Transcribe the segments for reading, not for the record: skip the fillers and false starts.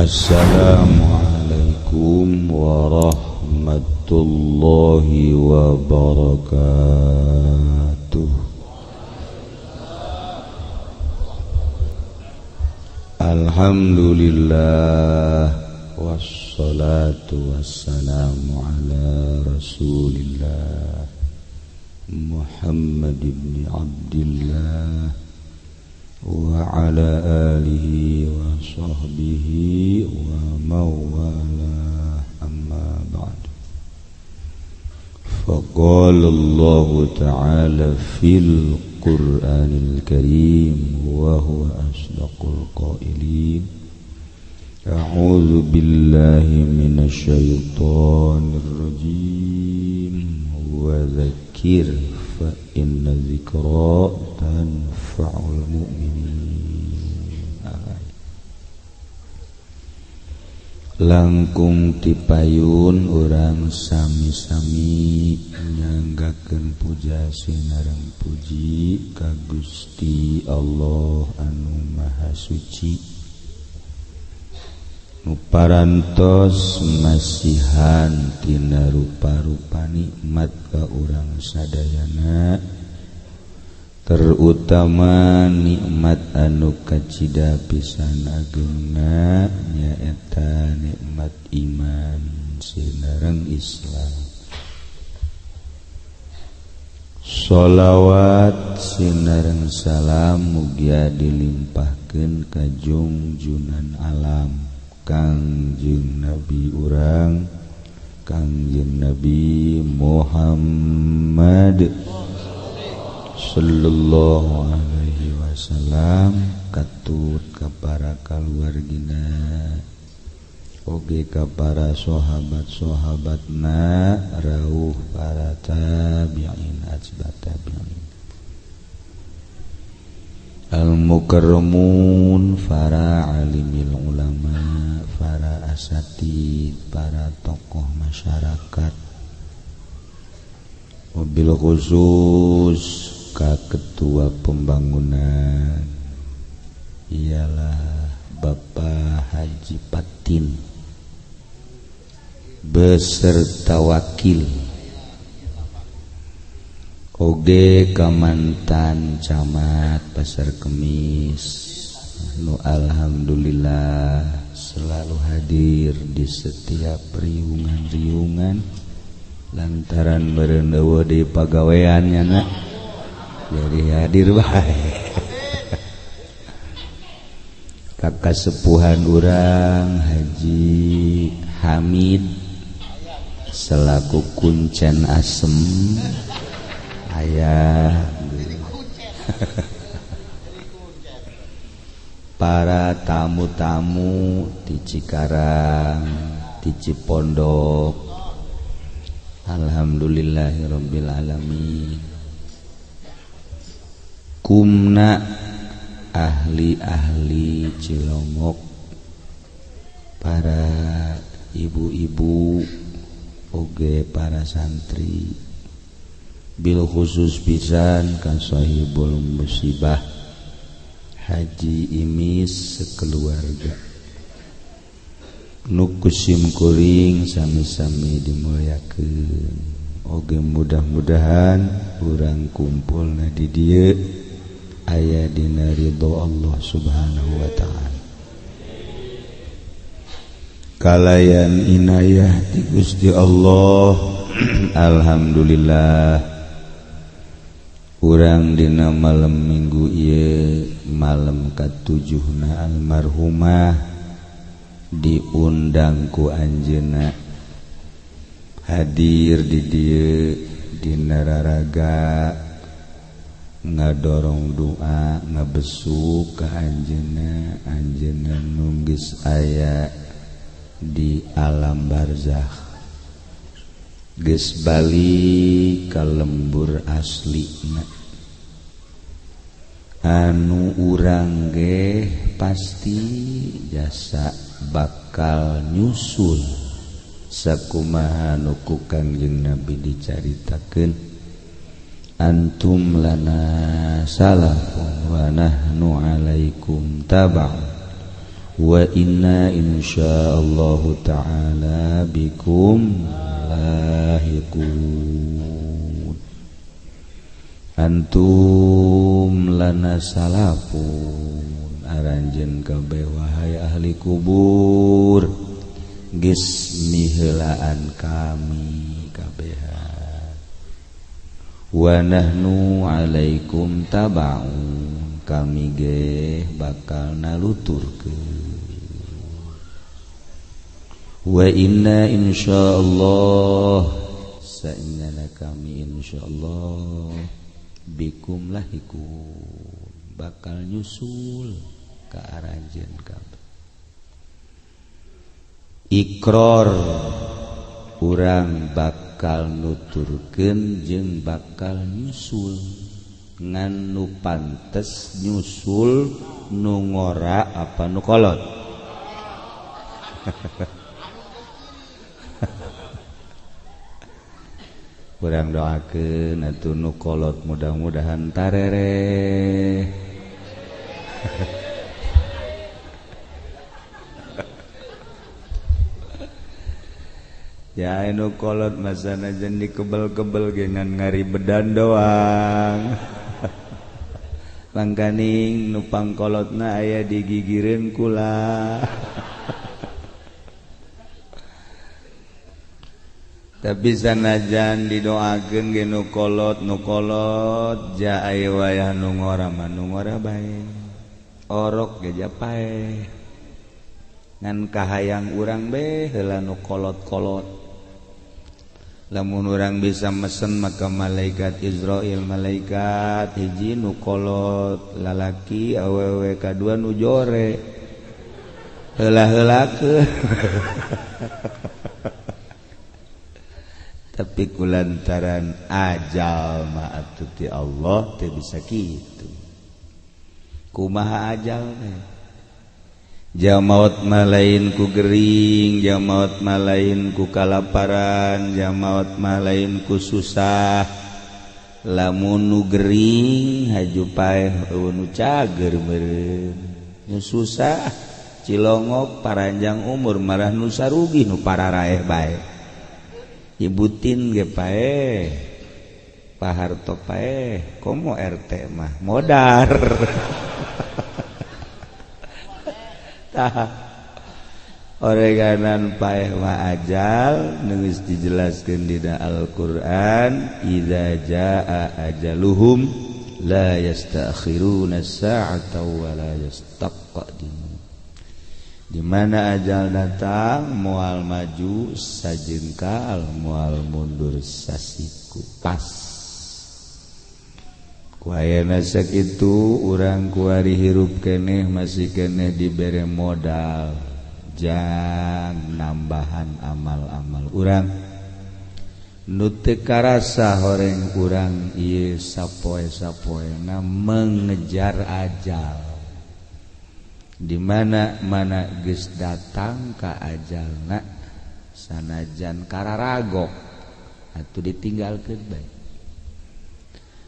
Assalamualaikum warahmatullahi wabarakatuh. Alhamdulillah wassalatu wassalamu ala Rasulillah Muhammad ibn Abdillah wa ala alihi wa sahbihi wa mawala amma ba'd. Faqala Allah ta'ala fil Qur'anil Karim wa huwa asdaqul qailin. A'udzu billahi minasy syaithanir rajim. Wa dzakir fa inna dzikra tanfa'ul mu'minin. Langkung tipayun urang sami-sami nyanggakeun puja sinareng puji ka Gusti Allah anu Maha Suci, nu parantos masihan tina rupa-rupa nikmat ka urang sadayana, terutama nikmat anu kacida pisan ageuna nyaeta nikmat iman sinareng Islam. Sholawat sinareng salam mugia dilimpahkeun ka junjunan alam Kangjeng Nabi urang Kangjeng Nabi Muhammad sallallahu alaihi wasallam, katut ka para kaluargina oge ka para sahabat-sahabatna rauh para tabi'in atba' tabi'in al-mukarramun, para alimil ulama, para asatid, para tokoh masyarakat, mobil khusus ka ketua pembangunan ialah Bapak Haji Patin beserta wakil, oge ka mantan camat Pasar Kemis nu alhamdulillah selalu hadir di setiap riungan-riungan lantaran meureun eueuh di pagaweannya na jadi hadir bae. Kakak sepuhan urang Haji Hamid selaku kuncen asem aya para tamu-tamu di Cikarang, di Cipondok, alhamdulillahirabbil alamin. Kumna ahli-ahli Cilongok, para ibu-ibu oge para santri, bil khusus pisan ka sahibul musibah Haji Imis sekeluarga nu kusim kuring sami-sami dimulyakeun. Oge mudah-mudahan urang kumpulna di dieu aya dina ridho Allah subhanahu wa ta'ala, kalayan inayah ti Gusti Allah. Alhamdulillah urang dina malam minggu ieu malam katujuhna almarhumah diundang ku anjeunna hadir di dieu dina raraga ngadorong doa ngabesu ka anjeunna, anjeunna nu geus aya di alam barzakh, geus balik ka lembur aslina. Anu urang ge pasti jasa bakal nyusul sakumaha nu ku Kangjeng Nabi dicaritakeun. Antum lana salafun wa nahnu alaikum taba'un wa inna insyaallah ta'ala bikum lahiqun. Antum lana salapun aranjeun kabeh wahai ahli kubur geus miheulaan kami kabehan. Wa nahnu alaikum tabaun kami ge bakal naluturkeun. Wa inna insyaallah sainana kami insyaallah bikum lahiqun bakal nyusul ka aranjeun kabeh. Iqrar urang bakal nuturkeun jeung bakal nyusul ngan nu pantes nyusul nu ngora apa nu kolot. Urang doakeun atuh nu kolot mudah-mudahan tarere. Ya anu kolot masana jan dikebel-kebel gengan ngaribedan doang. Langkaning nu pangkolotna aya digigireun kula. Tapi sanajan didoakeun ge nu kolot ja aya wayah nu ngora mah nu ngora bae. Orok ge japae. Ngan kahayang urang be heula nu kolot-kolot. Lamun urang bisa mesen maka malaikat Israil malaikat hiji nu kolot lalaki awewe kadua nu jore heula-heulakeun. Tapi kulantaran ajal mah atuh ti Allah teu bisa kitu. Kumaha ajal teh? Jam maut malain ku gering, jam maut malain ku kalaparan, jam maut malain ku susah. Lamun nu gering haju paeh nu cager meureun. Nu susah cilongok paranjang umur marah nu sarugi nu pararaeh bae. Ibutin ge paeh. Paharto paeh, komo RT mah modar. Oreganan paeh ma ajal geus dijelaskeun dina Al-Qur'an idza jaa ajaluhum la yasta'khiruna sa'ata wa la yastaqdimun. Di mana ajal datang moal maju sajengkal moal mundur sasiku pas. Kuayana sakitu urang kuari hirup keneh masih keneh dibere modal jang nambahan amal-amal urang nu teu karasa horeng urang ieu sapoe-sapoena mengejar ajal di mana geus datang ka ajalna sanajan kararagok atuh ditinggalkeun bae.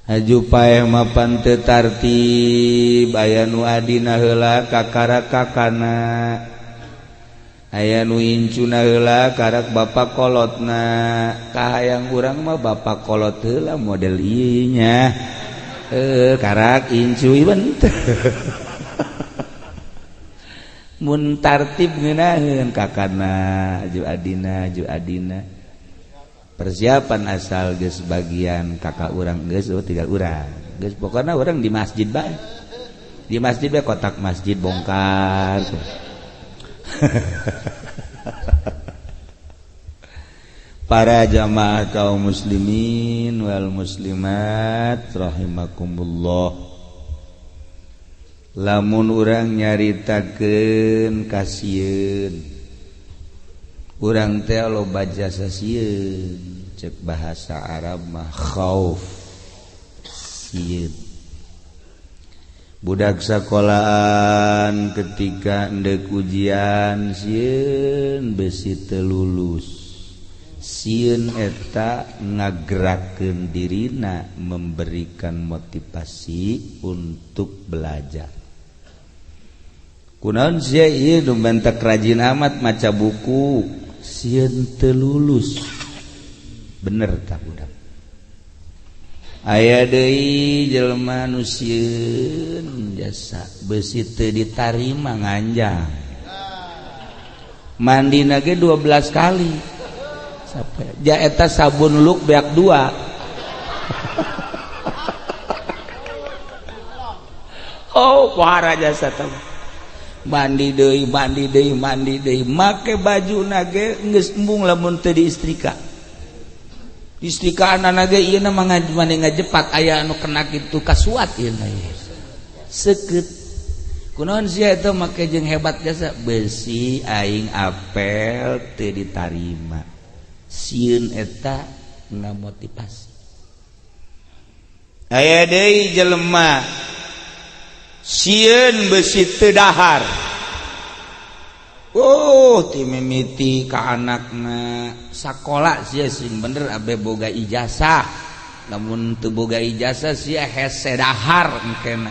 Haju paeh mapan teu tartib aya nu adina heula kakara kakana aya nu incuna heula karak bapak kolotna kahayang urang mah bapak kolot heula model ieu nya karak incu benteur mun tartib ngeunaheun kakana haju adina persiapan asal geus bagian kakak urang geus tinggal urang geus pokona urang di masjid bae kotak masjid bongkar. Para jamaah kaum muslimin wal muslimat rahimakumullah, lamun urang nyaritakeun kasieun urang teh loba jasa sieun cek bahasa Arab mah khauf sieun. Budak sekolahan ketika endek ujian sieun besi teu lulus, sieun eta ngagerakeun dirina memberikan motivasi untuk belajar. kunaon sia ieu nu bentek rajin amat maca buku sieun teu lulus bener tah budak aya deui jelema nu sieun jasa besi teu ditarima nganjang mandina ge 12 kali sampai ja eta sabun luk beak 2 oh pohara jasa teh mandi deui make bajuna ge geus embung lamun teu diistrika istrikaanana ge ieu na mangga ngajepat aya anu kena kitu kasuat ieu na seukeut kunaon sia eta make jeung hebat jasa besi aing apel teu ditarima sieun eta ngamotivasi aya deui jelema sieun besi teu dahar ti mimiti ka anakna sakola sia sing bener abe boga ijazah lamun teu boga ijazah sia hese dahar engkena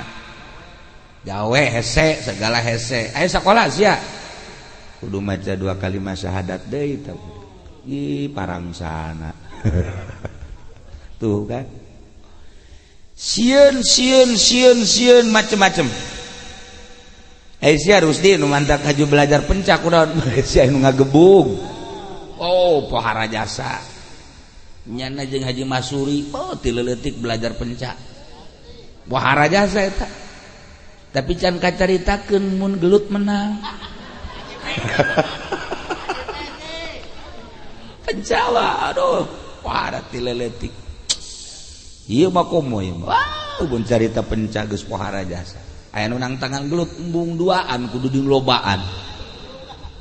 gawe hese segala hese aya sakola sia kudu maca 2 kalimat syahadat deui tah ih parangsana tuh kan sieun macem-macem sia Rusdi nu mantak haju belajar pencak kunaon sia nu ngagebug oh pohara jasa nyana jeung Haji Masuri ti leutik belajar pencak pohara jasa eta tapi can kacaritakeun mun gelut menang pencawa aduh pohara ti leutik ieu mah komo ieu mah mun carita pencak geus pohara jasa aya nu nang tangan gelut embung 2an kudu dilobaan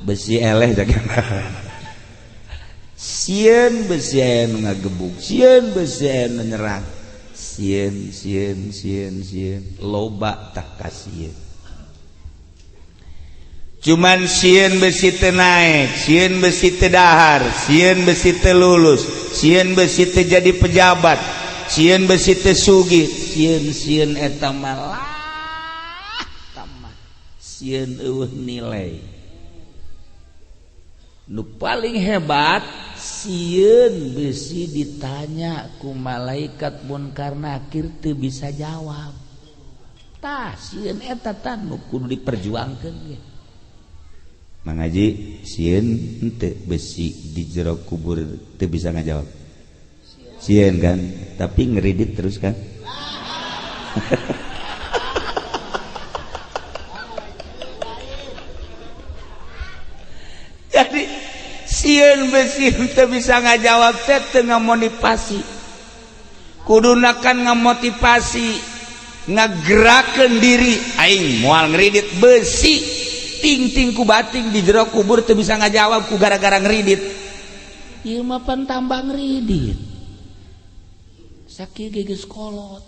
besi eleh jagana sieun besi aya nu ngagebug sieun besi aya nu nyerang sieun loba tak kasieun cuman sieun besi teu naek sieun besi teu dahar sieun besi teu lulus sieun besi teu jadi pejabat sieun besi teu sugih sieun eta malah tamat sieun eueuh nilai nu paling hebat sieun besi ditanya ku malaikat munkar nakir teu bisa jawab tah sieun eta tah nu kudu diperjuangkeun ge Mang Haji sieun henteu besi di jero kubur teu bisa ngajawab sieun kan tapi ngeridit terus kan jadi sieun besi teu bisa ngajawab teh teu ngamotivasi kuduna kan ngamotivasi ngagerakeun diri aing moal ngeridit besi ting-ting ku bating di jero kubur teu bisa ngajawab ku gara-gara ngeridit ieu mah pan tambah ngeridit sakieu geus kolot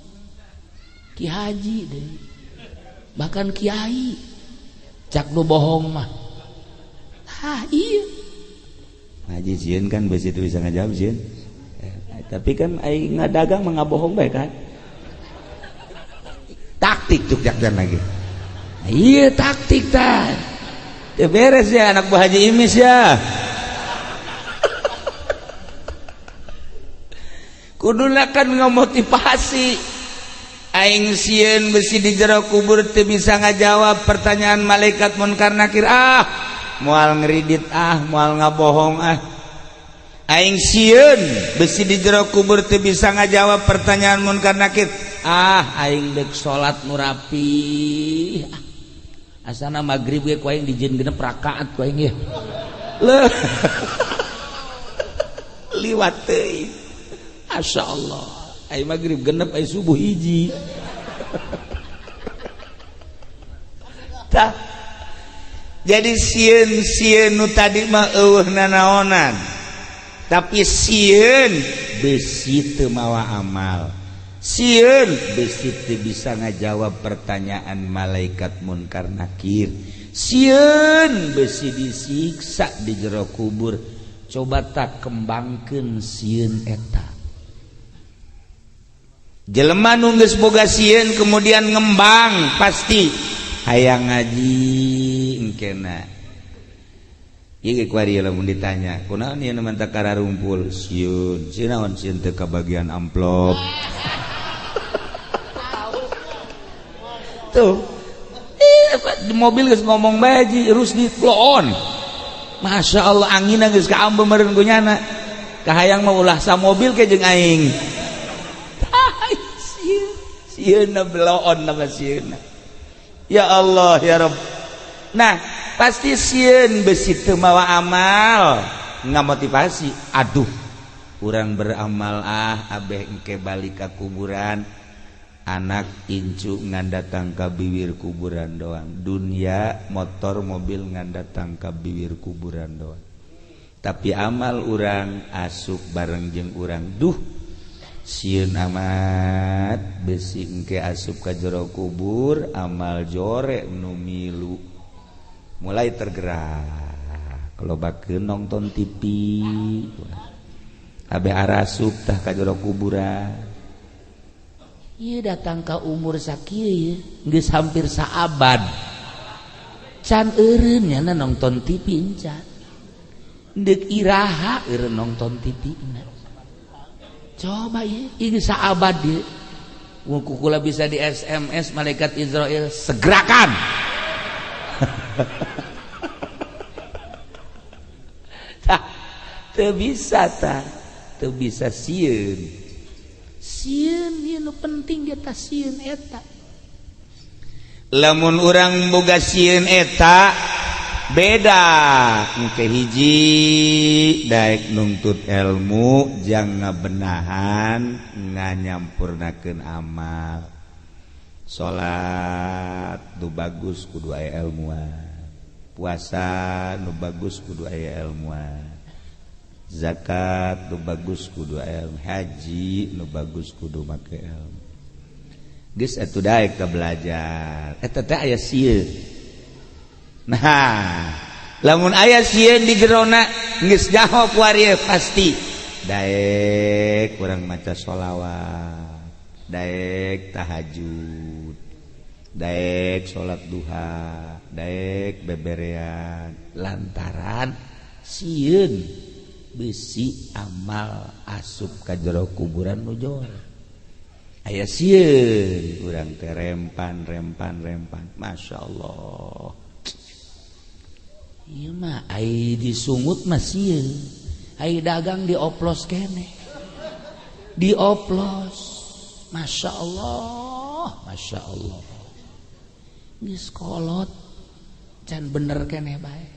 Ki Haji deh bahkan kiai cak nu bohong mah iya Haji sieun kan besi teu bisa ngajawab sieun tapi kan aing ngadagang mah ngabohong bae kan taktik cuk jakdan lagi iya taktik tah teu beres ya anak buah Haji Imis ya kuduna kan ngamotivasi aing sieun besi di jero kubur teu bisa ngajawab pertanyaan malaikat munkar nakir moal ngeridit moal ngabohong aing sieun besi di jero kubur teu bisa ngajawab pertanyaan munkar nakir aing deuk salat nu rapi asana magrib ge ku aing dijieun genep rakaat ku aing ge liwat teuing masyaallah aing magrib genep aing subuh hiji tah jadi sieun nu tadi mah eueuh nanaonan tapi sieun besi teu mawa amal sieun besi teu bisa ngajawab pertanyaan malaikat munkar nakir sieun besi disiksa di jero kubur coba tak kembangkeun sieun eta jelema nu geus boga sieun kemudian ngembang pasti hayang ngaji engkena ieu ku ari lamun ditanya kunaon ieu mah teu kararumpul sieun sinaon sieun teu kabagian amplop tuh di mobil geus ngomong bae Rusdi loon Masya Allah angin geus kaambe meureun ku nyana kahayang mah ulah sa mobil ke jeung aing sieun beloon nama sieun ya Allah ya Rabb nah pasti sieun besi teu mawa amal ngamotivasi aduh urang beramal abeh engke balik ka kuburan anak incu ngandatang ka bibir kuburan doang dunia motor mobil ngandatang ka bibir kuburan doang tapi amal urang asup bareng jeung urang duh sieun amat besi engke asup ka jero kubur amal jore nu milu mulai tergerak lobakeun nonton TV abeh arasup tah ka jero kuburan ieu datang ka umur sakieu geus hampir saabad can eureun nya nonton TV encan deuk iraha eureun nonton TV na coba ya ini saabad ya kukula bisa di SMS malaikat Israel segerakan teu bisa teu bisa sieun ieu nu penting eta sieun eta lamun urang boga sieun eta beda engke hiji daek nuntut ilmu jang ngabenahan nganyampurnakeun amal salat nu bagus kudu aya ilmuan puasa nu bagus kudu aya ilmuan zakat nu bagus kudu aya ilmu haji nu bagus kudu make ilmu geus atuh daek ka belajar eta teh aya sieun. Nah, lamun aya sieun di jerona geus nyaho ku ari pasti daek urang maca sholawat, daek tahajud, daek salat duha, daek beberean lantaran sieun besi amal asup ka jero kuburan nu jor. Aya sieun urang teh rempan Masya Allah. Iya mah ai disungut mah sieun ai dagang dioplos kene dioplos Masya Allah geus kolot can bener kene bae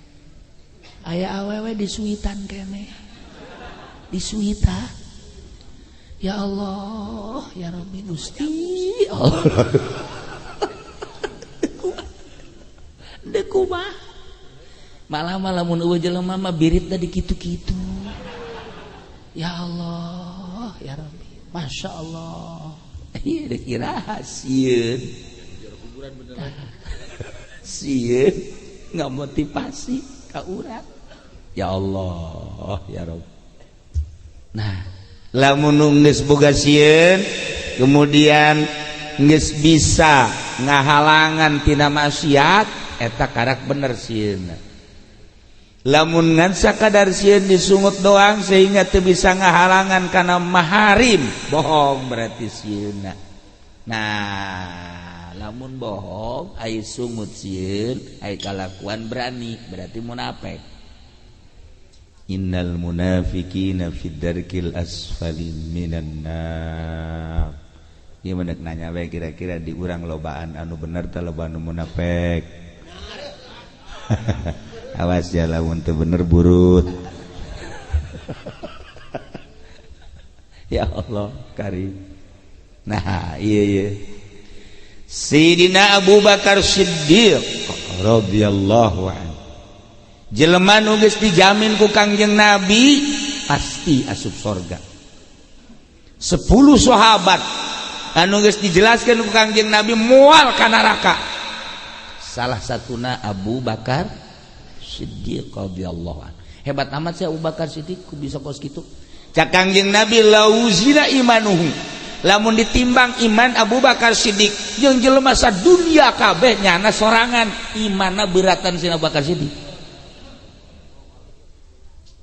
aya awewe disuitan kene disuita ya Allah ya Rabbi Gusti Allah deku mah malah mun eueuh jelema mah birit da di kitu-kitu ya Allah ya Rabbi Masya Allah ieu deuk iraha sieun sieun ngamotivasi ka urang ya Allah ya Rabbi nah lamun geus boga sieun kemudian geus bisa ngahalangan tina maksiat eta karak bener sieunna lamun ngan sakadar sieun disungut doang sehingga teu bisa ngahalangan kana maharim bohong berarti sieunna nah lamun bohong ai sungut sieun ai kalakuan berani berarti munafik innal munafiqina fid darkil asfali minan nar ieu meuneuk nanya bae kira-kira di urang lobaan anu bener teh loba anu munafik awas ya lamun teu bener burut ya Allah karim nah iya Sayyidina Abu Bakar Siddiq radhiyallahu anhu jelema nu geus dijamin ku Kangjeng Nabi pasti asup surga 10 sahabat anu geus dijelaskeun ku Kangjeng Nabi moal ka neraka salah satuna Abu Bakar Siddiq radhiyallahu anhu hebat amat sih Abu Bakar Siddiq bisa kos kitu cak Kangjeng Nabi lauzina imanuhu lamun ditimbang iman Abu Bakar Siddiq jeung jelema sadunya kabeh nyana sorangan imanna beuratan si Abu Bakar Siddiq.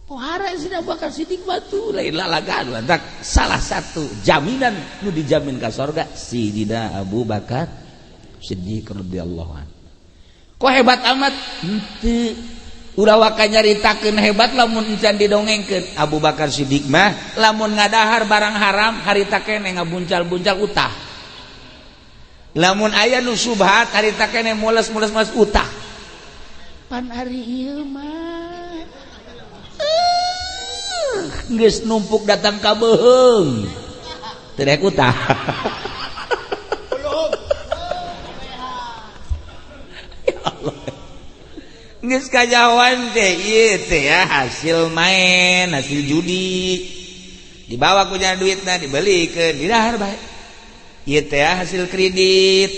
Pohara si Abu Bakar Siddiq batu lain lalagaan lantak salah satu jaminan nu dijamin ka sorga Sidina Abu Bakar Siddiq radhiyallahu anhu. Kok hebat amat? Henteu. Ulah waka nyaritakeun hebat lamun encan didongengkeun. Abu Bakar Siddiq mah lamun ngadahar barang haram harita keneh ngabuncal-buncal utah. Lamun aya nu subhat harita keneh mules-mules utah. Pan ari ieu mah geus numpuk datang ka beuheung. Teu rek utah. Ya Allah. Geus kajawan teh ieu teh ya hasil main, hasil judi. Dibawa ku nya duitna dibelikeun, didahar bae. Ieu teh hasil kredit.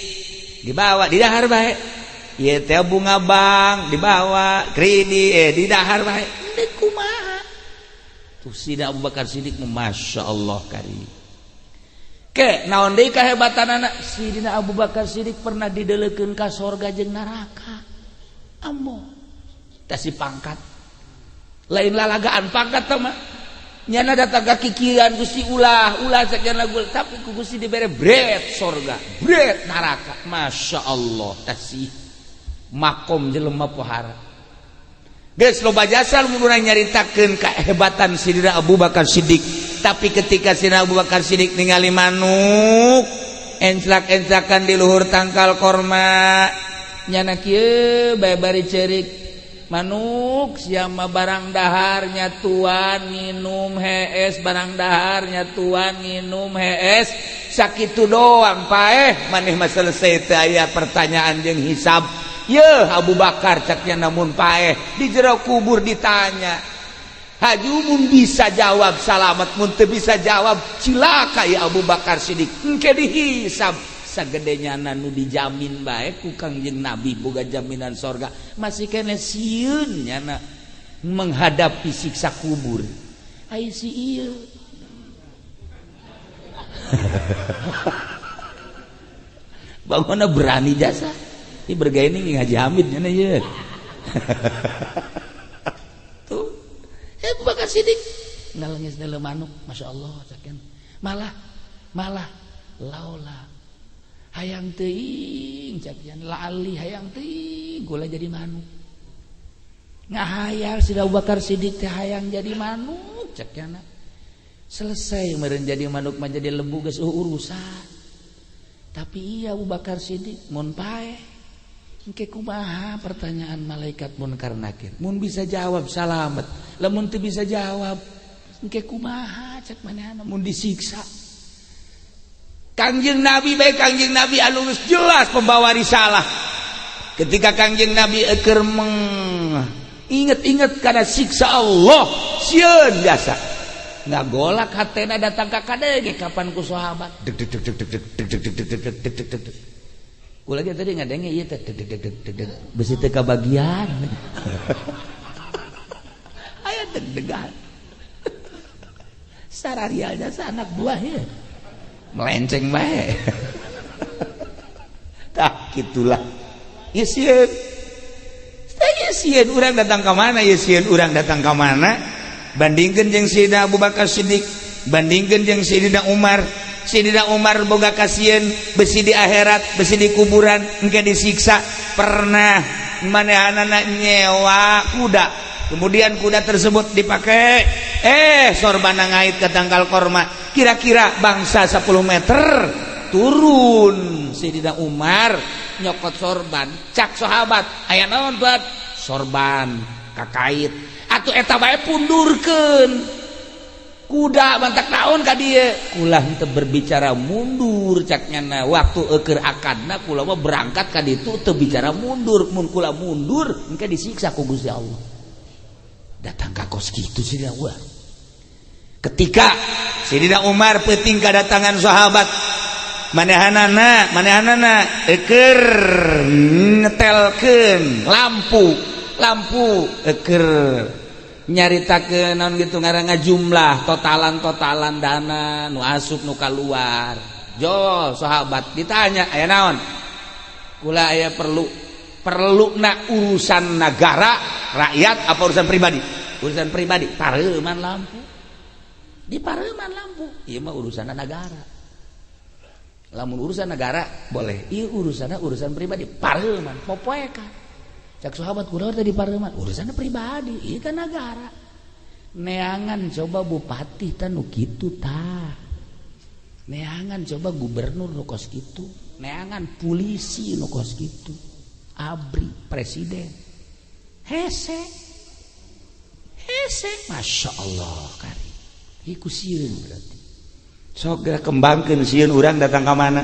Dibawa didahar bae. Ieu teh bunga bank, dibawa kredit, didahar bae. Deuk kumaha? Tuh Sidina Abu Bakar Siddiq masyaallah karim. Ke naon deui kahebatanana? Sidina Abu Bakar Siddiq pernah dideleukeun ka sorga jeung neraka. Ammo tasi pangkat lain lalagaan pangkat mah nyana datang ka kikiran Gusti ulah sakjana gul tapi ku Gusti dibere bret sorga bret neraka masyaallah tasi makom jelema pohara. Geus loba jasa mun urang nyaritakeun kahebatan Sidina Abu Bakar Siddiq tapi ketika Sidina Abu Bakar Siddiq ningali manuk enclak-enclakan di luhur tangkal korma nyana kieu bae bari ceurik manuk siama barang dahar nyatuan nginum hees barang dahar nyatuan nginum hees sakitu doang paeh maneh mah selesai teh aya pertanyaan jeung hisab. Yeuh Abu Bakar caknya namun paeh di jero kubur ditanya haji mun bisa jawab salamat mun teu bisa jawab cilaka ya Abu Bakar Siddiq engke dihisab sagedenya nu dijamin bae ku Kangjeng Nabi boga jaminan sorga masih kene sieun nyana menghadapi siksa kubur ai si ieu bangunna berani jasa ini bergaining Haji Hamid nyana ieu tuh Abu Bakar Siddiq ngalengis deuleu manuk masyaallah cakeun malah laula hayang teuing cakian lali hayang teuing gula jadi manuk ngahayal Sidina Abu Bakar Siddiq teh hayang jadi manuk cakiana selesai meureun jadi manuk mah jadi lembu geus urusan tapi iya Abu Bakar Siddiq mun paeh engke kumaha pertanyaan malaikat munkar nakir mun bisa jawab salamet lamun teu bisa jawab engke kumaha cek manehna mun disiksa. Kangjeng Nabi baik Kangjeng Nabi anu jelas pembawa risalah ketika Kangjeng Nabi keur inget-inget karena siksa Allah sieun biasa ngagolak hatena datang ka kadege kapan ku sahabat deg deg deg deg deg deg deg deg deg deg kula ge tadi ngadenge ieu teh deg deg deg deg besi teh kabagian aya deg-degan sararialna anak buah ya melenceng bae. Tah gitulah. Yeusieun. Yeusieun urang datang ka mana? Yeusieun urang datang ka mana? Bandingkeun jeung Sidina Abu Bakar Siddiq, bandingkeun jeung Sidina Umar. Sidina Umar boga kasieun besi di akhirat, besi di kuburan engke disiksa. Pernah manehanana nyewa kuda. Kemudian kuda tersebut dipakai sorban ngait ke tangkal korma kira-kira bangsa 10 meter turun Sidina Umar nyokot sorban cak sahabat aya naon buat sorban kakait atuh eta bae pundurkeun kuda bantak naon ka dieu kula henteu berbicara mundur caknya waktu keur akadna kula mah berangkat ka ditu teu bicara mundur mun kula mundur engke disiksa ku Gusti Allah. Datang ka kos kitu Sidina Umar. Ketika Sidina Umar peuting kadatangan sahabat, manehanana keur netelkeun lampu keur nyaritakeun naon gitu ngaranna jumlah totalan dana nu asup nu kaluar. Jol sahabat ditanya aya naon? Kula aya perluna urusan negara, rakyat apa urusan pribadi? Urusan pribadi, pareuman lampu. Di pareuman lampu. Ieu mah urusan negara. Lamun urusan negara boleh, ieu urusan pribadi, pareuman popoe ka. Cak sahabat kunaon tadi pareuman? Urusan pribadi, ieu kan negara. Neangan coba bupati teh nu kitu tah. Neangan coba gubernur nu kos kitu. Neangan polisi nu kos kitu. Abri presiden. Hese. Masya Allah kari. Iku sieun berarti. Sok geura kembangkeun sieun urang datang ka mana?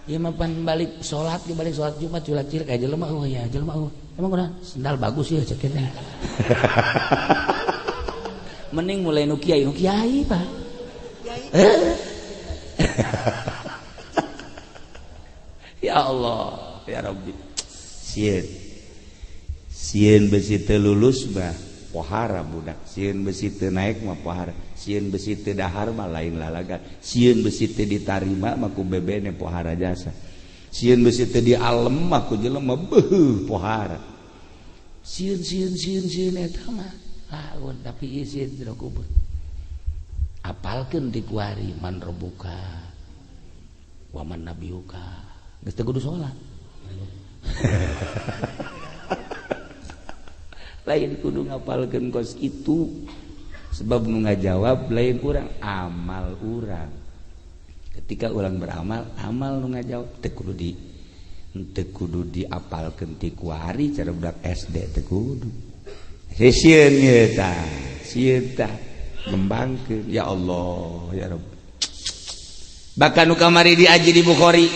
Ya mapan balik sholat di balik sholat Jumat culak-cilik aja jelema ya jelema emang udah sendal bagus ya ceketnya. Mending mulai nu kiai Pak. Ya Allah ya Rabbi. Sieun besi teu lulus mah pohara budak. Sieun besi teu naik mah pohara. Sieun besi teu dahar mah lain lalagan. Sieun besi teu ditarima mah ku bebene pohara jasa. Sieun besi teu dialem mah ku jelema beuh pohara. Sieun eta mah laun tapi ieu sieun teu kubur. Apalkeun ti kuari man rabbuka wa man nabiyuka. Geus teu kudu salat. Lain kudu ngapalkeun kos itu. Sebab nu ngajawab lain urang amal urang. Ketika urang beramal, amal nu ngajawab teu kudu diapalkeun ti kuari cara budak SD teu kudu. Sieun ieu tah, sieun tah ngembangkeun ya Allah ya Rabb. Bahkan nu kamari diaji di Bukhari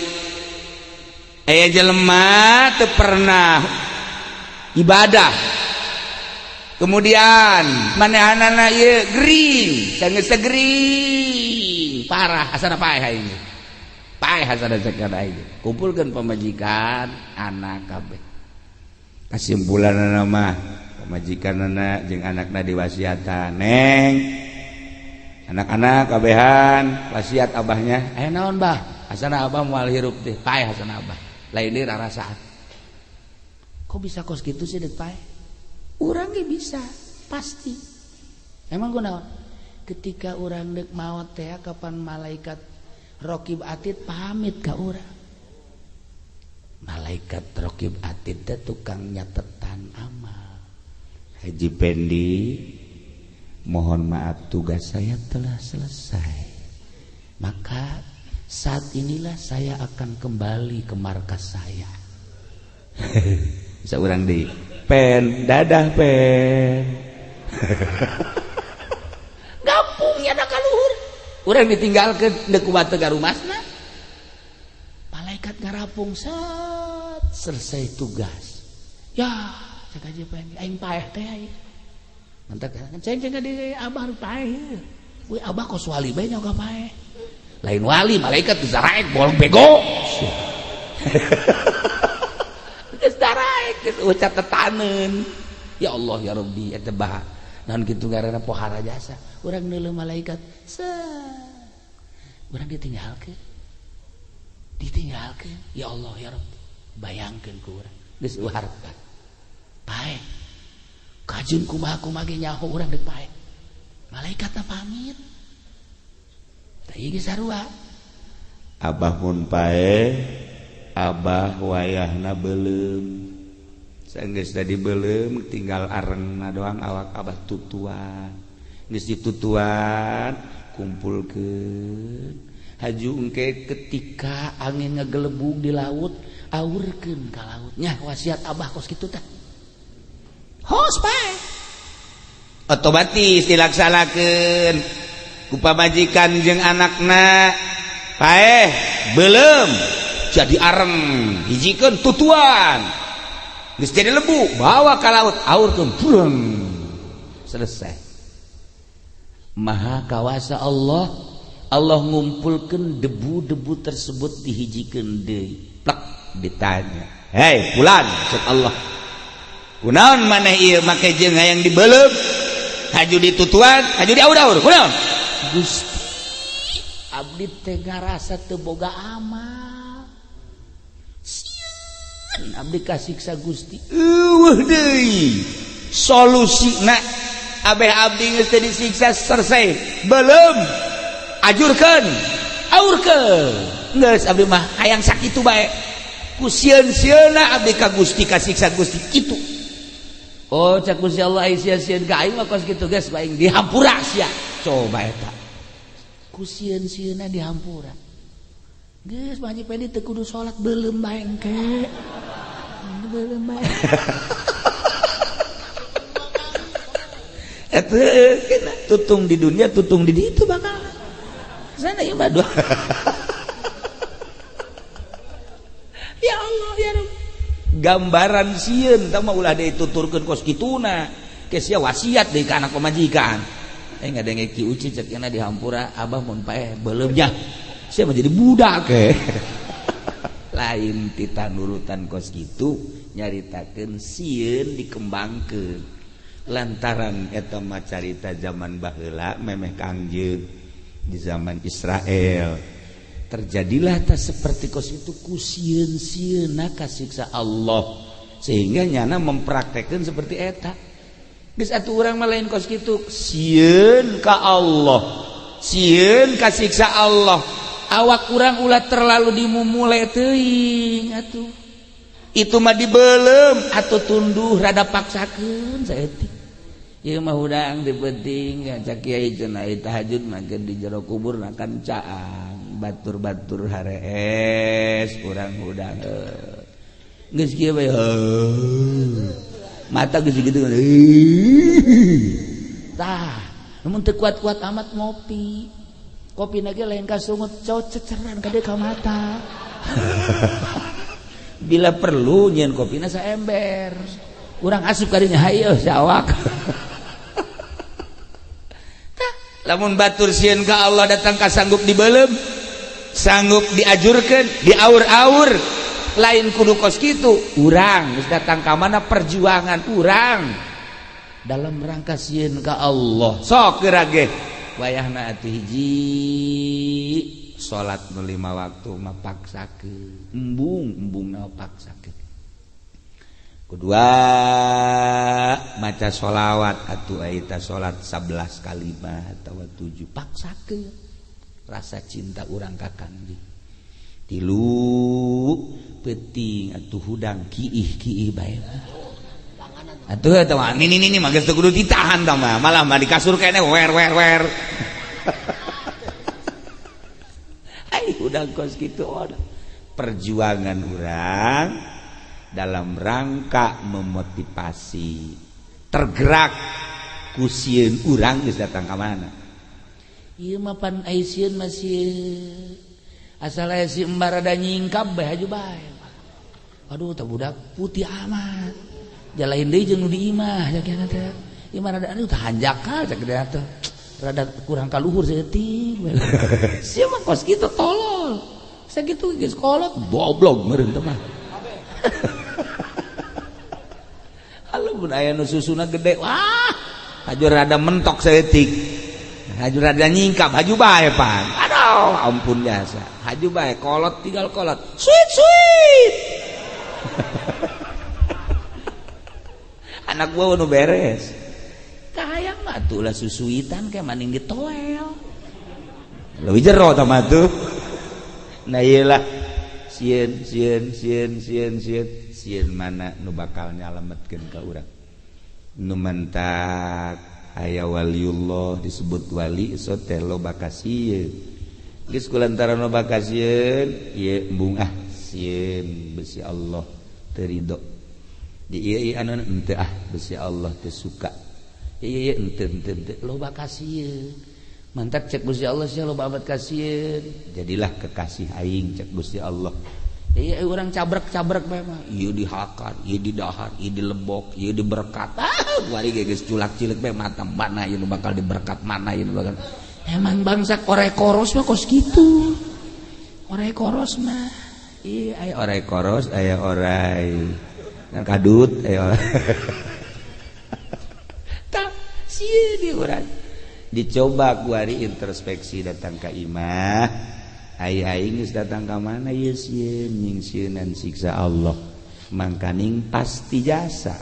aya jelema teu pernah ibadah. Kemudian manehanana ieu gering, geus gering, parah asana paeh aing. Paeh asana sakana aing. Kumpulkeun pamajikan anak kabeh. Kasimpulanna mah pamajikanana jeung anakna diwasiatan, Neng. Anak-anak kabehan wasiat abahnya, aya naon Bah? Asana abah moal hirup teh, paeh asana abah. Lain deui rarasaan. Kok bisa kos kitu sih dek paeh? Urang ge bisa pasti. Emang kunaon? Ketika urang dek maot teh kapan malaikat Raqib Atid pamit ka urang. Malaikat Raqib Atid teh tukang nyatetan amal. Haji Pendi, mohon maaf tugas saya telah selesai. Maka saat inilah saya akan kembali ke markas saya. Bisa urang deui. Pen, dadah pen. Gampung ya da kaluhur. Urang ditinggalkeun deuk kumaha teh ka rumasna. Malaikat ngarapung set selesai tugas. Ya, cek aja pen aing paeh teh aing. Mantap kan ceng di abah paeh. We abah kos wali bae nyoga paeh. Lain wali malaikat bisa raek bolong bego. Ucap tetanen ya Allah ya Rabbi eta bah naon kitu ngaranna pohara jasa urang neuleuh malaikat urang ditinggalkeun ya Allah ya Rabbi bayangkeun ku urang geus uharkan paeh kajeun kumaha ge nyaho urang deuk paeh malaikatna pamit tah ieu ge sarua abah mun paeh abah wayahna beulem geus tadi beuleum tinggal arengna doang awak abah tutuan. Geus ditutuan kumpulkeun. Haju engke ketika angin ngagelebug di laut, aurkeun ka laut. Nya wasiat abah kos kitu teh. Hos pae. Otomatis dilaksanakeun ku pamajikan jeung anakna. Paeh beuleum jadi areng hijikeun tutuan. Geus jadi lebu, bawa ka laut, aurkeun pureung. Selesai. Maha kawasa Allah, Allah ngumpulkeun debu-debu tersebut dihijikeun deui. Plek ditanya. Hei, fulan, cek Allah. kunaon maneh ieu make jeung hayang dibeuleum haju ditutuan haju diaur-aur kunaon Gusti abdi teh ngarasa teu boga amal sieun abdi kasiksa Gusti eueuh deui solusina abeh abdi geus teu disiksa selesai belum ajurkeun aurkeun geus abdi mah hayang sakitu bae ku sieun-sieunna abdi ka Gusti kasiksa Gusti kitu. Oh cak Gusti Allah ai sia-sieun ka aing mah kos kitu geus bae dihampura sia coba eta ku sieun-sieunna dihampura geus Pak Haji Pedi teu kudu salat beuleum bae engke beuleum bae eta tutung di dunia tutung di ditu bakal sana ibadah ya Allah ya Rabb gambaran sieun tah mah ulah deui tuturkeun kos kituna ke sia wasiat deui ka anak pamajikan ngadenge Ki Uci cek cenah dihampura abah mun paeh beuleumnya sia mah jadi budak lain tita nurutan kos kitu nyaritakeun sieun dikembangkeun lantaran eta mah carita zaman baheula memeh Kangjeng di zaman Israel terjadilah tak seperti kos itu ku sieun-sieunna kasiksa Allah sehingga nyana mempraktekkan seperti eta geus atuh urang mah lain kos kitu sieun ka Allah sieun kasiksa Allah awak urang ulah terlalu dimumule teuing atuh itu mah dibeuleum atuh tunduh rada paksakeun saeutik ieu mah hudang dipenting cak kiai cenah tahajud mah di jero kubur kan caang batur-batur harees urang hudang geus kieu bae mata geus kitu tah mun teu kuat-kuat amat ngopi kopina ge lain ka sungut ceceran ka ka mata bila perlu nyeun kopina saember urang asup ka dinya hayu sawak tah lamun batur sieun ka Allah datang ka sanggup dibeuleum sanggup diajurkeun diaur-aur lain kudu kos kitu urang geus datang ka mana perjuangan urang dalam rangka sieun ka Allah sok geura ge wayahna atuh hiji salat nu 5 waktu mah paksakeun embung-embungna paksakeun kedua maca sholawat atuh aita salat 11 kalimat atawa 7 paksakeun rasa cinta urang ka Kangjeng tilu penting atuh hudang kiih bae atuh eta mah ini mah geus teu kudu ditahan tah mah malah mah di kasur keneh wer ai hudang kos kitu perjuangan urang dalam rangka memotivasi tergerak ku sieun urang geus datang ka mana ieu mah pan ai sieun masih asal aya si embar rada nyingkap bae haju bae aduh tah budak putih amat jalain deui jeung nu di imah jakena teh imah rada aduh tah hanjak ka cak dia teh rada kurang kaluhur saeutik sia mah kos kitu tolol sakitu geus kolot goblok meureun teh mah kalau mun aya nu susuna gede wah haju rada mentok saeutik haju rada nyingkap haju bae pan aduh ampun biasa haju bae kolot tinggal kolot sweet anak gua nu beres kahayang mah tuh lah susuitan kayak maning ditoel leuwih jero tah mah tuh nah ieu lah sieun mana nu bakal nyalametkeun ka urang nu mentak aya waliullah disebut wali so teh loba kasieun geus kulantaran loba kasieun ieu embung sieun besi Allah teu ridho di ieu anu henteu besi Allah teu suka ieu henteu loba kasieun mantap cek Gusti Allah sia loba amat kasieun jadilah kekasih aing cek Gusti Allah ieu urang cabrek-cabrek bae mah ieu dihakan ieu didahar ieu dilebok ieu diberkat kuari geus culak-cilik bae mata mana ieu nu bakal diberkat mana ieu nu bakal emang bangsa orek koros mah kos kitu orek koros mah ieu aya orek koros aya orai kadut dicoba kuari introspeksi datang ke imah aing geus datang ka mana ieu sieun nyingsieunan siksa Allah mangkaning pasti jasa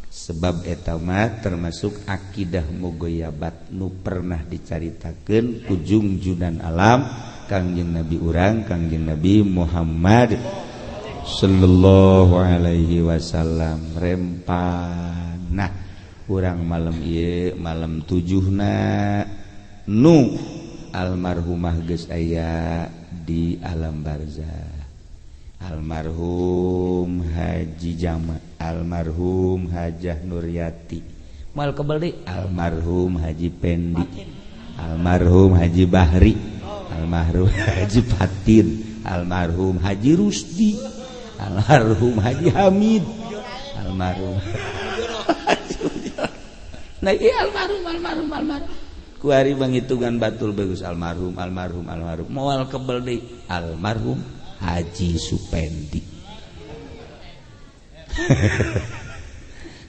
sebab eta mah termasuk akidah mugoyabat nu pernah dicaritakeun ku junjunan alam Kangjeng Nabi urang Kangjeng Nabi Muhammad sallallahu alaihi wasallam rempana urang malam ieu malam 7na nu almarhumah geus aya di alam barzah almarhum Haji Jama almarhum Hajah Nuryati moal kebel deui almarhum Haji Pendi almarhum Haji Bahri almarhum Haji Fatin almarhum Haji Rusdi almarhum Haji Hamid almarhum nah iya almarhum kuari menghitungan batul bagus almarhum moal kebel deui almarhum Haji Supendi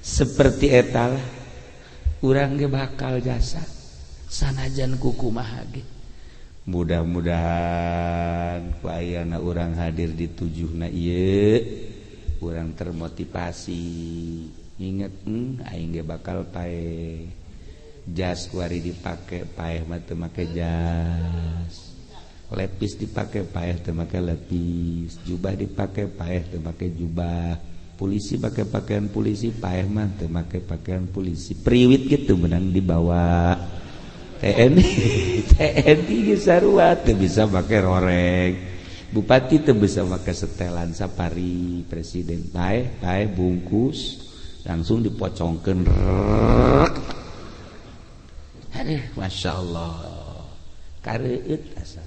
seperti eta lah urang ge bakal jasa sanajan kukumaha ge mudah-mudahan ku ayana urang hadir di 7na ieu urang termotivasi inget aing ge bakal pae jas kuari dipake paeh mah teu make jas lepis dipake paeh teu make lepis jubah dipake paeh teu make jubah polisi pakai pakaian polisi paeh mah teu make pakaian polisi priwit gitu menang dibawa TNI ge sarua teu bisa make roreng bupati teu bisa make setelan safari presiden paeh bungkus langsung dipocongkeun aduh masyaallah kareueut asa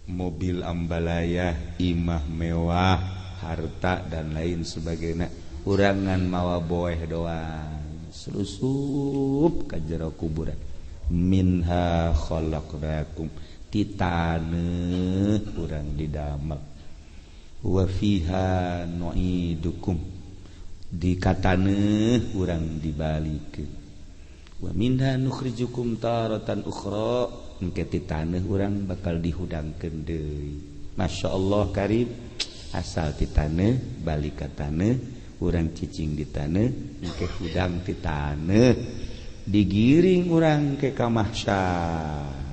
mobil ambalaya imah mewah harta dan lain sebagainya urangan mawa boeh doang selusup ka jero kuburan minha khalaqnakum titaneuh urang didamel wa fiha nu'idukum di kataneuh urang dibalikeun wa minha nukhrijukum taratan ukhra engke ti taneuh urang bakal dihudangkeun deui masyaallah karim asal ti taneuh balik ka taneuh urang cicing di taneuh engke hudang ti taneuh digiring urang ke ka mahsyar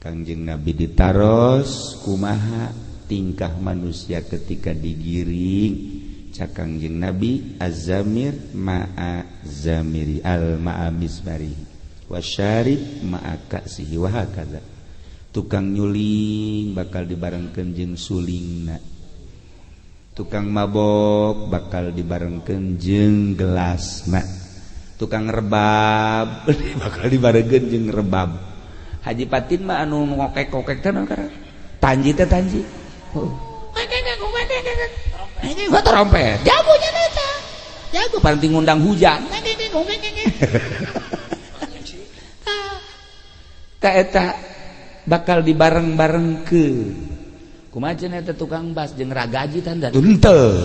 Kangjeng Nabi ditaros kumaha tingkah manusia ketika digiring cak Kangjeng Nabi az-zamir ma'a zamiri al-ma'a misbari wasyarib ma'a ka'sihi wa hakadha tukang nyuling bakal dibarengkeun jeung sulingna tukang mabok bakal dibarengkeun jeung gelasna tukang rebab bakal dibarengkeun jeung rebab Haji Patin mah anu ngokek-ngokek teh naon karang tanji teh tanji ini gua trompet jagonya eta jago paling ngundang hujan ta eta bakal dibareng-barengkeun kumaha cenah eta tukang bas jeung ragaji tanda henteu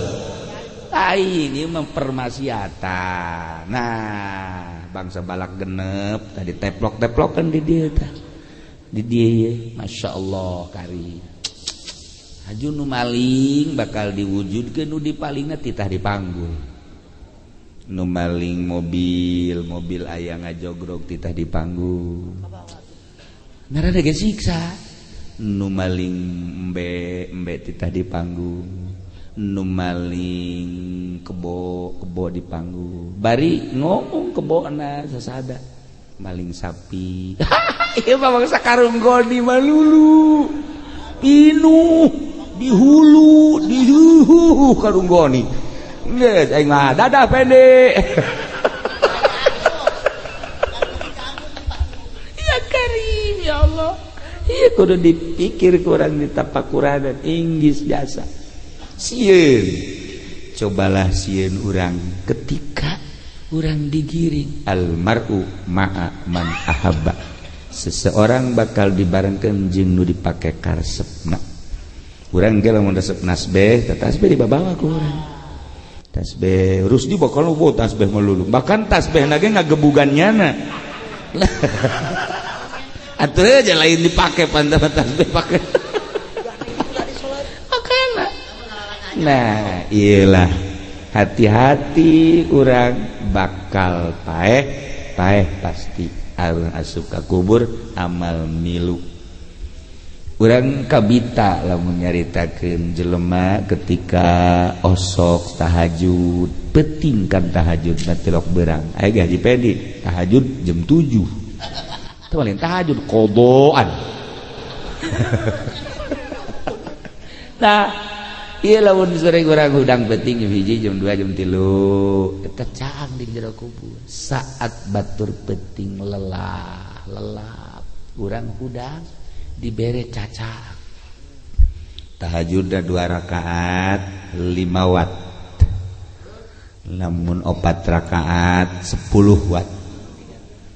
lain ieu mah permasiatan nah bangsa balak genep tadi teplok-teplokan di dieu tah di dieu masyaallah karim haju nu maling bakal diwujudkeun nu dipalingna titah dipanggul nu maling mobil aya ngajogrog titah dipanggul ngarana ge siksa nu maling embe titah dipanggul nu maling kebo dipanggul bari ngomong kebona sasada maling sapi ieu mah bangsa karung goni malulu pinuh dihulu dihuhu karung goni geus aing mah dadah pede ya karim ya Allah ieu kudu dipikir kurang ditapakuranan inggis jasa sieun cobalah sieun urang ketika urang digiring almar'u ma'a man ahabba seseorang bakal dibarengkeun jeung nu dipake karesepna urang ge lamun resep nasbeh tasbih dibawa ku urang tasbih urus di bakal lu tasbih melulu bahkan tasbih nage ngagebugannyana atuh aja lain dipake pantah tasbih pake oke nah iyalah hati-hati urang bakal paeh pasti asup ka kubur amal milu urang kabita lamun nyaritakeun jelema ketika osok tahajud penting kan tahajud natilok berang aya ge Haji Pedi tahajud jam 7 teu paling tahajud qodoan nah ieu lamun sore urang hudang penting jam 1 jam 2 jam 3 eta caang di jero kubur saat batur penting lelap urang hudang dibere caca tahajud 2 rakaat 5 watt lamun 4 rakaat 10 watt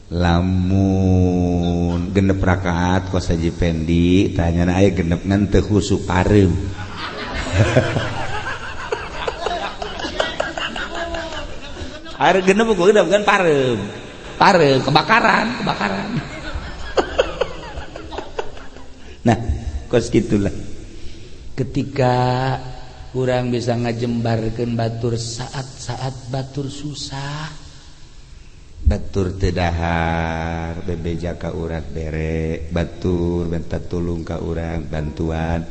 lamun genep rakaat kos Haji Pendi tanyana aya genepnan teu khusuk pareum are genep ku genep kan pareum kebakaran nah kos gitulah ketika kurang bisa ngajembarkeun batur saat batur susah batur teu dahar bebeja ka urang bere batur minta tulung ka urang bantuan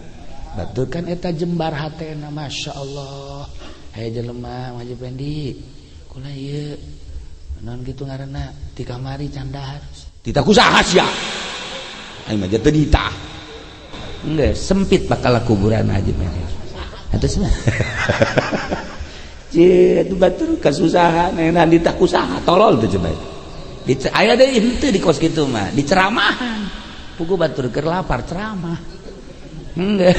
batur kan eta jembar hatena masyaallah aya jelema Haji Pendi kula ieu naon kitu ngaranna ti kamari can dahar tita kusaha sia aing mah teu ditah enggak sempit bakal kuburan aja Pendi atus mah itu batur kasusahan enak ditah kusaha tolol tuh coba aya deui henteu di kos kitu mah diceramahan pugu batur keur lapar ceramah enggak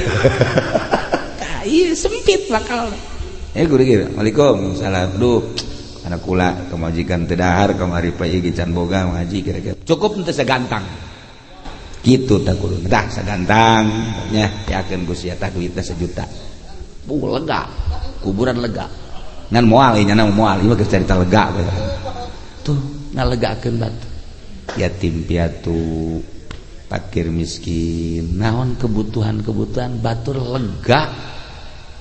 ieu sempit bakal guru kieu Waalaikumsalam duh anak kula kemajikan teu dahar kamari pae ge can boga ngaji kira-kira cukup henteu sagantang gitu tak kudu dah sagantang nya yakeun Gusti eta duitna 1 juta lega kuburan lega ngan moal nya moal ieu geus carita lega tuh ngalegakeun batu yatim piatu fakir miskin naon kebutuhan batur lega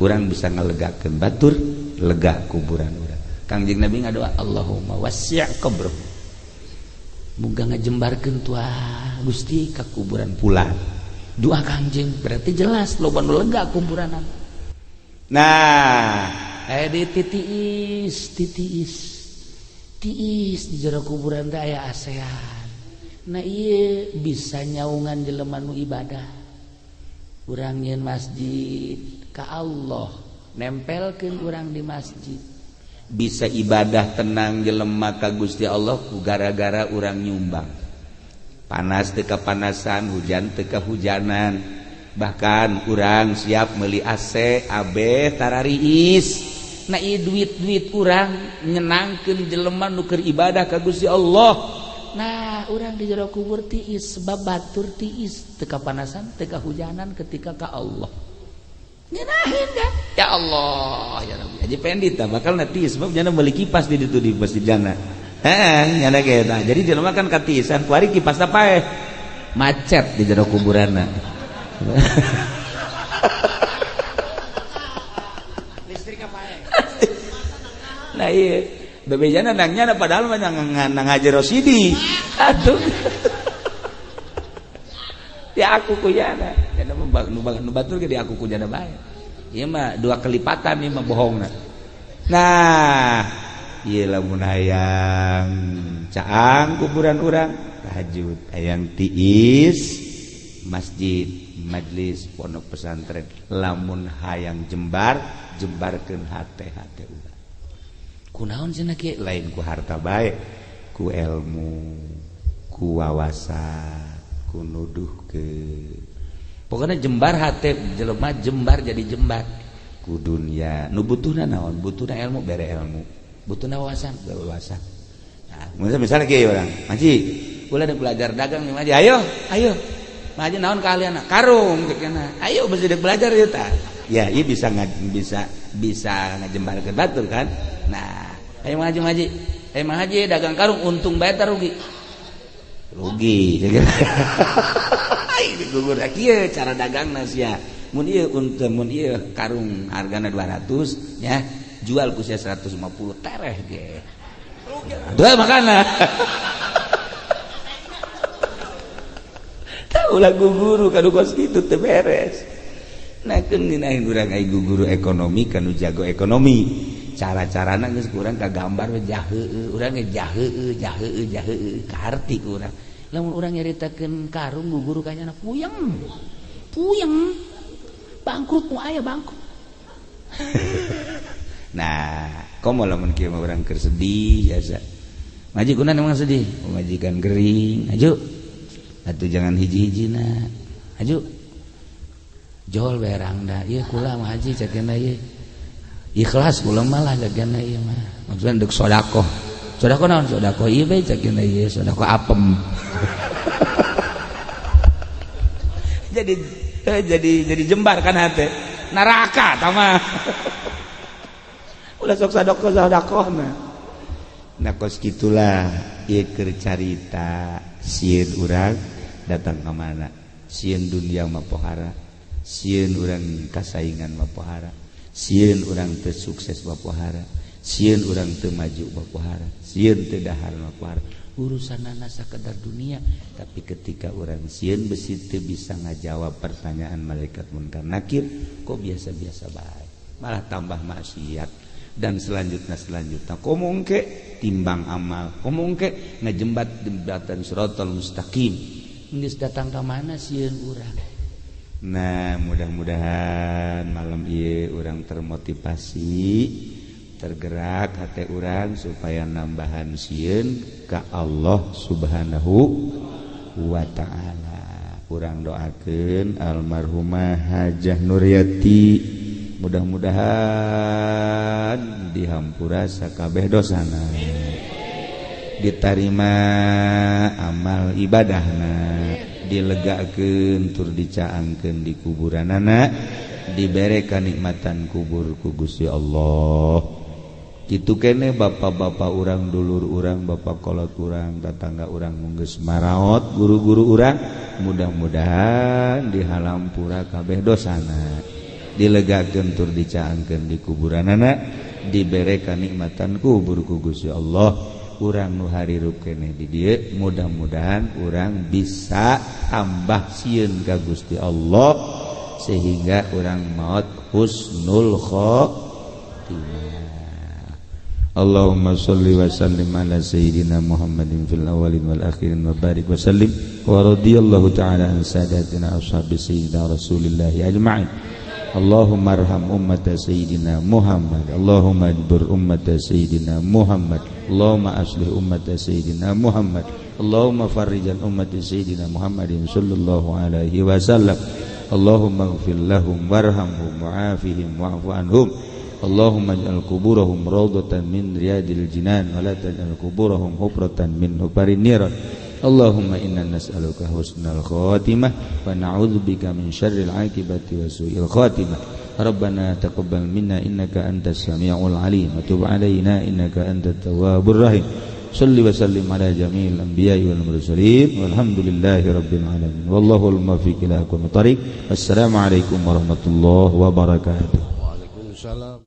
urang bisa ngalegakeun batur lega kuburan urang Kangjeng Nabi ngadoa Allahumma wasi' qabrah muga ngajembarkeun tuah Gusti ka kuburan pula doa Kangjeng berarti jelas loba nu lega kuburan nah di tiis di jero kuburan teh aya ASEAN nah ieu bisa nyaungan jelema nu ibadah urang nyeun masjid ka Allah nempelkeun urang di masjid bisa ibadah tenang jelema ka Gusti Allah ku gara-gara urang nyumbang panas teu kapanasan hujan teu kahujanan bahkan urang siap meuli AC AB tarariis nah ieu duit urang nyenangkeun jelema nu keur ibadah ka Gusti Allah nah urang di jero kubur tiis sebab batur tiis teu kapanasan teu kahujanan ketika ka Allah nyerahin kan ya Allah ya Rabbi Haji Pendi tah bakal nanti sebab jana beli kipas di ditu di masjid jana nyana ge tah jadi jelema kan katisan kuari kipas apa macet di jero kuburanna listrik apa nah iya bebejana nangnya padahal mah nang Haji Rosidi aduh ya aku kuyana kana nu batur ge di aku kujana bae ieu mah 2 kelipatan ieu mah bohongna nah ieu lamun hayang caang kuburan urang tahajud hayang tiis masjid majlis pondok pesantren lamun hayang jembarkeun hate-hate urang kunaon cenah kieu lain ku harta bae ku ilmu ku wawasan ku nuduh ke pokoknya jembar hate jelema jembar jadi jembar ku dunya nu butuhna naon butuhna ilmu bere ilmu butuhna wawasan bere wawasan nah misalnya kieu urang ngaji kula ada belajar dagang nih ngaji ayo Maji naon kalian karung kena. Ayo belajar ieu tah. Ya, ieu bisa ngajembarkeun batur kan. Nah, ayo ngaji. Haji dagang karung untung bae tah rugi. Rugi. Ai gugur kieu cara dagangna sia. Mun ieu karung hargana 200 nya, jual ku sia 150 tereh ge. Rugi. Tuh makana. Ulah guguru kanu kos kitu teu beres. Nah keun dinain urang aya guguru ekonomi kanu jago ekonomi. Cara-carana geus kurang kagambar we jaheueuh, urang ge jaheueuh kaharti urang. Lamun urang nyaritakeun karung guguru kanyana puyeng. Bangkrut mu aya bangkrut. Nah, komo lamun kieu mah urang keur sedih biasa. Maji kunaon emang sedih? Majikan gering, aju. Atuh jangan hiji-hijina. Aju. Jol berang dah. Ieu kula mah haji cakeuna ieu. Ikhlas kula malah cakeuna ieu mah. Maksudna deuk sedekah. Sedekah naon? Sedekah ieu bae cakeuna ieu, sedekah apem. jadi jembar kan hate. Neraka tah mah. Ulah sok sedekah mah. Nah kos gitulah ieu keur carita sieun urang datang ka mana, sieun dunia mah pohara, sieun urang kasaingan mah pohara, sieun urang teu sukses mah pohara, sieun urang teu maju mah pohara, sieun teu dahar mah pohara. Urusanna sakedar dunia, tapi ketika urang sieun besi teu bisa ngajawab pertanyaan malaikat munkar nakir, kok biasa-biasa bae, malah tambah maksiat. Dan selanjutnya komo engke timbang amal, komo engke ngajembatan siratal mustaqim, geus datang ka mana sieun urang. Nah mudah-mudahan malam ieu urang termotivasi, tergerak hate urang supaya nambahan sieun ka Allah Subhanahu wa taala. Urang doakeun almarhumah Hajah Nuryati, mudah-mudahan dihampura sakabeh dosana, ditarima amal ibadahna, dilegakeun tur dicaangkeun di kuburanana, dibere kanikmatan kubur ku Gusti Allah. Kitu kene bapak-bapak urang, dulur urang, bapak kolot urang, tetangga urang geus maraot, guru-guru urang, mudah-mudahan dihalampura kabeh dosana, dilegakeun tur dicaangkeun di kuburanana, dibere kanikmatan kubur ku Gusti Allah. Urang nu harirup keneh di dieu, mudah-mudahan urang bisa tambah sieun ka Gusti Allah sehingga urang maot husnul khotimah. Allahumma sholli wa sallim ala sayyidina Muhammadin fil awwalin wal akhirin wa barik wa sallim wa radhiyallahu ta'ala an sadatina ashabi sayyidina Rasulillah ajma'in. Allahumma arham ummata sayyidina Muhammad, Allahumma ajbur ummata sayyidina Muhammad, Allahumma aslih ummata sayyidina Muhammad, Allahumma farrijan ummati sayyidina Muhammadin sallallahu alaihi wasallam. Allahumma ighfir lahum warhamhum wa'afihim wa'fu anhum. Allahumma ij'al kuburahum rawdatan min riyadil jinan wa la taj'al kuburahum hufratan min hufarin niran. Allahumma inna nas'aluka husnal khatimah wa na'udzubika min syarril 'aqibati wa su'il khatimah. Rabbana taqabbal minna innaka antas samiul 'alim wa tub 'alaina innaka antat tawwabur rahim. Shalli wa sallim ala jami'il anbiya'i wal mursalin walhamdulillahi rabbil alamin. Wallahu al-muwaffiq ila aqwamit thariq. Wassalamu alaikum warahmatullahi wabarakatuh. Waalaikumsalam.